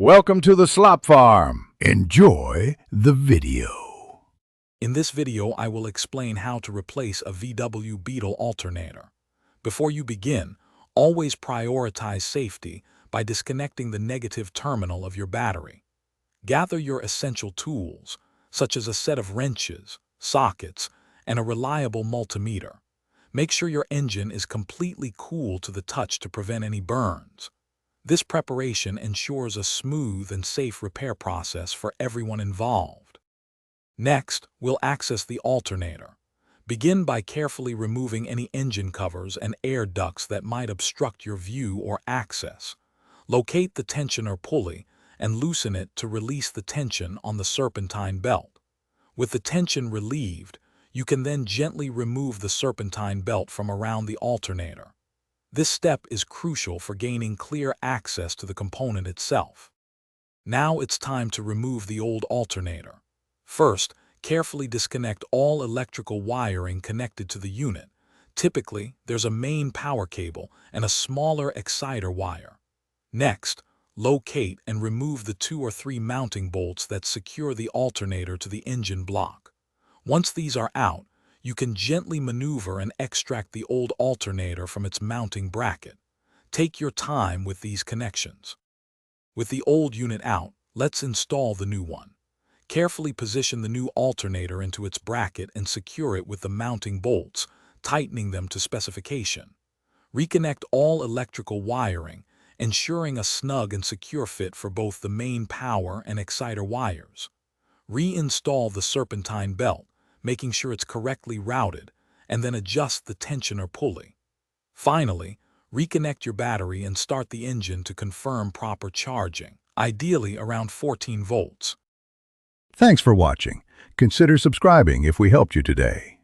Welcome to the Slop Farm. Enjoy the video. In this video, I will explain how to replace a VW Beetle alternator. Before you begin, always prioritize safety by disconnecting the negative terminal of your battery. Gather your essential tools, such as a set of wrenches, sockets, and a reliable multimeter. Make sure your engine is completely cool to the touch to prevent any burns. This preparation ensures a smooth and safe repair process for everyone involved. Next, we'll access the alternator. Begin by carefully removing any engine covers and air ducts that might obstruct your view or access. Locate the tensioner pulley and loosen it to release the tension on the serpentine belt. With the tension relieved, you can then gently remove the serpentine belt from around the alternator. This step is crucial for gaining clear access to the component itself. Now it's time to remove the old alternator. First, carefully disconnect all electrical wiring connected to the unit. Typically, there's a main power cable and a smaller exciter wire. Next, locate and remove the 2 or 3 mounting bolts that secure the alternator to the engine block. Once these are out, you can gently maneuver and extract the old alternator from its mounting bracket. Take your time with these connections. With the old unit out, let's install the new one. Carefully position the new alternator into its bracket and secure it with the mounting bolts, tightening them to specification. Reconnect all electrical wiring, ensuring a snug and secure fit for both the main power and exciter wires. Reinstall the serpentine belt, making sure it's correctly routed, and then adjust the tensioner pulley. Finally, reconnect your battery and start the engine to confirm proper charging, ideally around 14 volts. Thanks for watching. Consider subscribing if we helped you today.